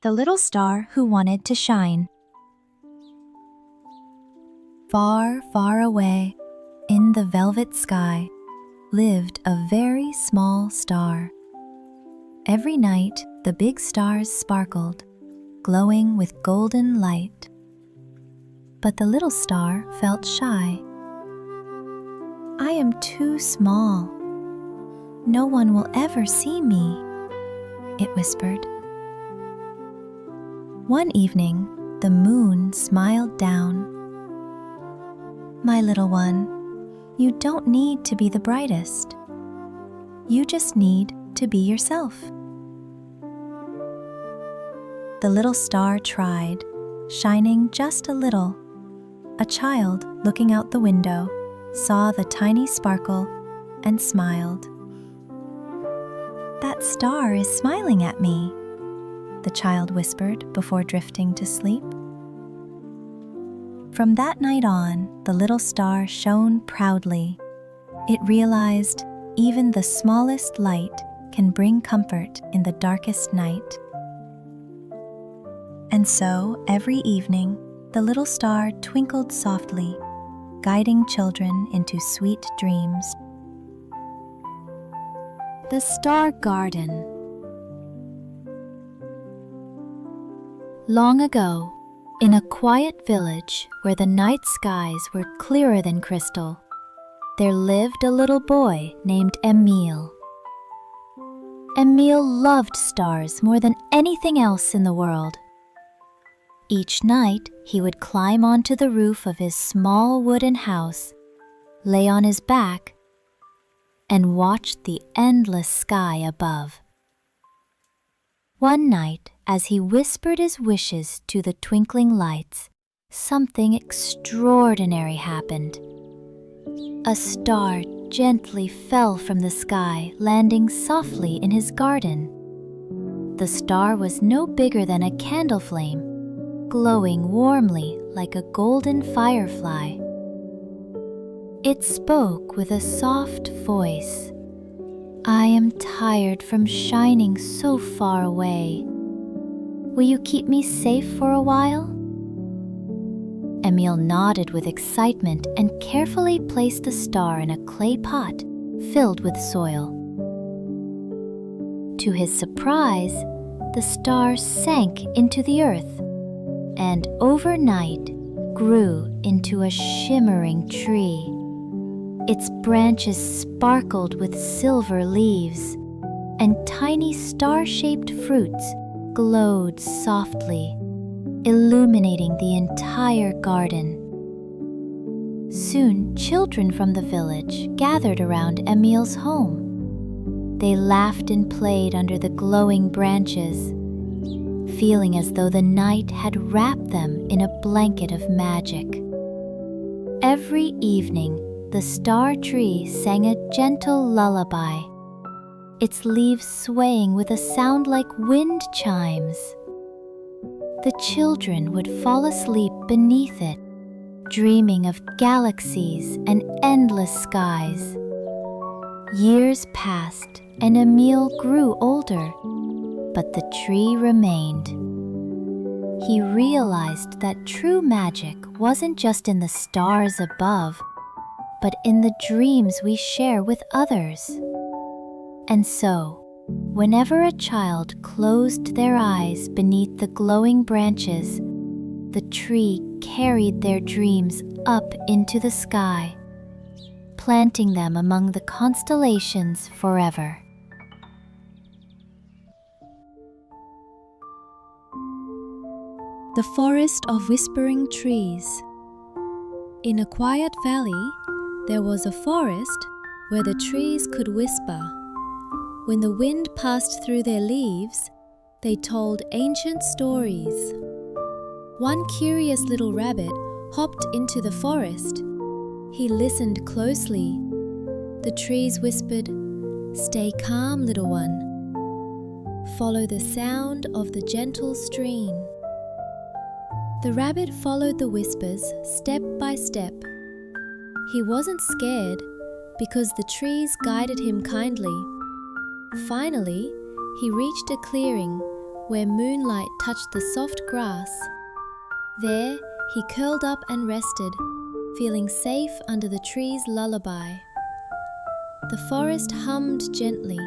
The little star who wanted to shine. Far, far away, in the velvet sky, lived a very small star. Every night, the big stars sparkled, glowing with golden light. But the little star felt shy. "I am too small. No one will ever see me," it whispered. One evening, the moon smiled down. "My little one, you don't need to be the brightest. You just need to be yourself." The little star tried, shining just a little. A child, looking out the window, saw the tiny sparkle and smiled. "That star is smiling at me," the child whispered before drifting to sleep. From that night on, the little star shone proudly. It realized even the smallest light can bring comfort in the darkest night. And so, every evening, the little star twinkled softly, guiding children into sweet dreams. The Star Garden. Long ago, in a quiet village where the night skies were clearer than crystal, there lived a little boy named Emile. Emile loved stars more than anything else in the world. Each night, he would climb onto the roof of his small wooden house, lay on his back, and watch the endless sky above. One night, as he whispered his wishes to the twinkling lights, something extraordinary happened. A star gently fell from the sky, landing softly in his garden. The star was no bigger than a candle flame, glowing warmly like a golden firefly. It spoke with a soft voice. "I am tired from shining so far away. Will you keep me safe for a while?" Emile nodded with excitement and carefully placed the star in a clay pot filled with soil. To his surprise, the star sank into the earth and overnight grew into a shimmering tree. Its branches sparkled with silver leaves, and tiny star-shaped fruits glowed softly, illuminating the entire garden. Soon, children from the village gathered around Emile's home. They laughed and played under the glowing branches, feeling as though the night had wrapped them in a blanket of magic. Every evening, the star tree sang a gentle lullaby, its leaves swaying with a sound like wind chimes. The children would fall asleep beneath it, dreaming of galaxies and endless skies. Years passed and Emile grew older, but the tree remained. He realized that true magic wasn't just in the stars above, but in the dreams we share with others. And so, whenever a child closed their eyes beneath the glowing branches, the tree carried their dreams up into the sky, planting them among the constellations forever. The Forest of Whispering Trees. In a quiet valley, there was a forest where the trees could whisper. When the wind passed through their leaves, they told ancient stories. One curious little rabbit hopped into the forest. He listened closely. The trees whispered, "Stay calm, little one. Follow the sound of the gentle stream." The rabbit followed the whispers step by step. He wasn't scared because the trees guided him kindly. Finally, he reached a clearing where moonlight touched the soft grass. There, he curled up and rested, feeling safe under the tree's lullaby. The forest hummed gently,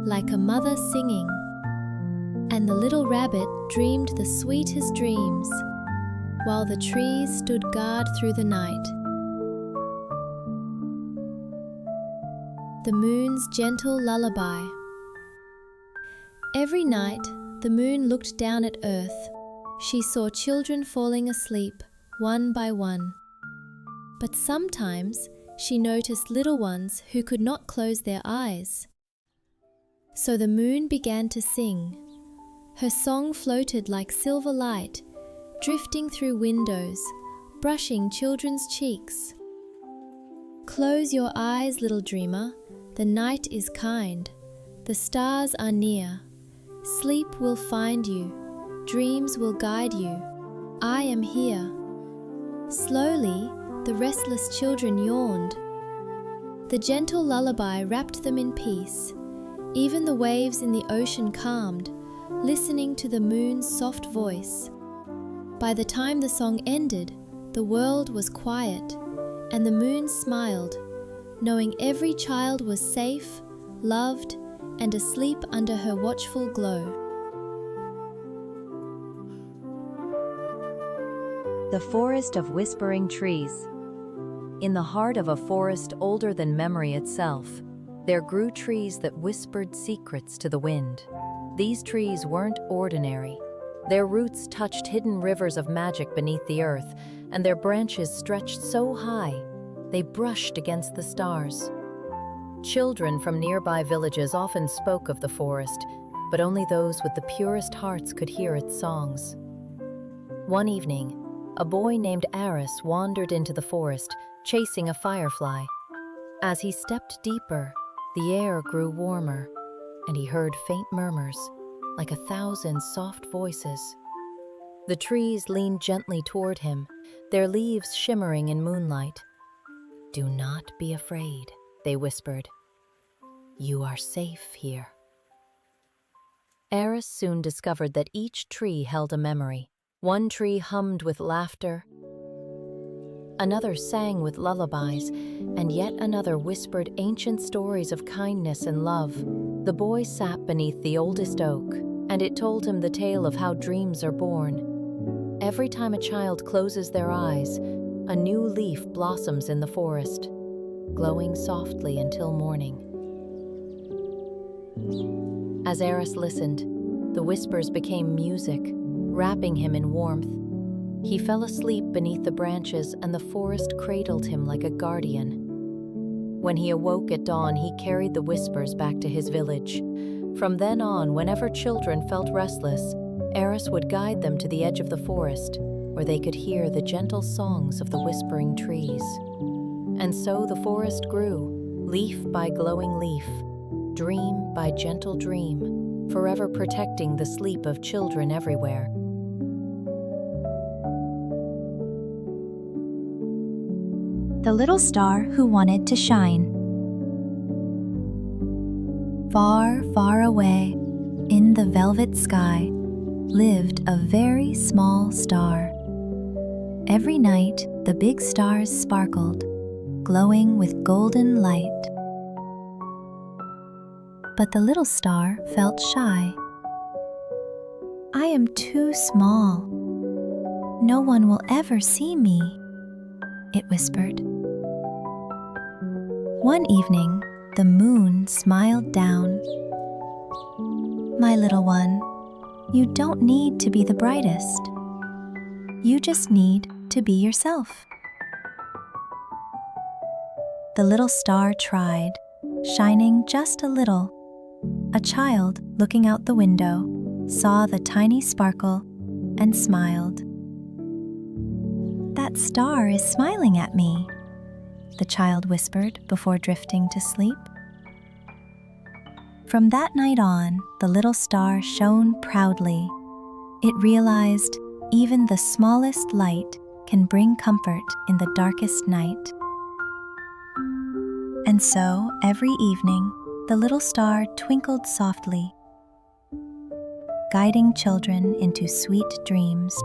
like a mother singing, and the little rabbit dreamed the sweetest dreams, while the trees stood guard through the night. The moon's gentle lullaby. Every night, the moon looked down at Earth. She saw children falling asleep, one by one. But sometimes she noticed little ones who could not close their eyes. So the moon began to sing. Her song floated like silver light, drifting through windows, brushing children's cheeks. Close your eyes, little dreamer. The night is kind. The stars are near. Sleep will find you. Dreams will guide you. I am here. Slowly, the restless children yawned. The gentle lullaby wrapped them in peace. Even the waves in the ocean calmed, listening to the moon's soft voice. By the time the song ended, the world was quiet, and the moon smiled, knowing every child was safe, loved, and asleep under her watchful glow. The Forest of Whispering Trees. In the heart of a forest older than memory itself, there grew trees that whispered secrets to the wind. These trees weren't ordinary. Their roots touched hidden rivers of magic beneath the earth, and their branches stretched so high, they brushed against the stars. Children from nearby villages often spoke of the forest, but only those with the purest hearts could hear its songs. One evening, a boy named Aris wandered into the forest, chasing a firefly. As he stepped deeper, the air grew warmer, and he heard faint murmurs, like 1,000 soft voices. The trees leaned gently toward him, their leaves shimmering in moonlight. "Do not be afraid," they whispered. "You are safe here." Aris soon discovered that each tree held a memory. One tree hummed with laughter, another sang with lullabies, and yet another whispered ancient stories of kindness and love. The boy sat beneath the oldest oak, and it told him the tale of how dreams are born. Every time a child closes their eyes, a new leaf blossoms in the forest, glowing softly until morning. As Aris listened, the whispers became music, wrapping him in warmth. He fell asleep beneath the branches, and the forest cradled him like a guardian. When he awoke at dawn, he carried the whispers back to his village. From then on, whenever children felt restless, Aris would guide them to the edge of the forest, where they could hear the gentle songs of the whispering trees. And so the forest grew, leaf by glowing leaf, dream by gentle dream, forever protecting the sleep of children everywhere. The little star who wanted to shine. Far, far away, in the velvet sky, lived a very small star. Every night, the big stars sparkled, glowing with golden light. But the little star felt shy. "I am too small. No one will ever see me," it whispered. One evening, the moon smiled down. "My little one, you don't need to be the brightest. You just need to be yourself." The little star tried, shining just a little. A child, looking out the window, saw the tiny sparkle and smiled. "That star is smiling at me," the child whispered before drifting to sleep. From that night on, the little star shone proudly. It realized even the smallest light can bring comfort in the darkest night. And so, every evening, the little star twinkled softly. guiding children into sweet dreams.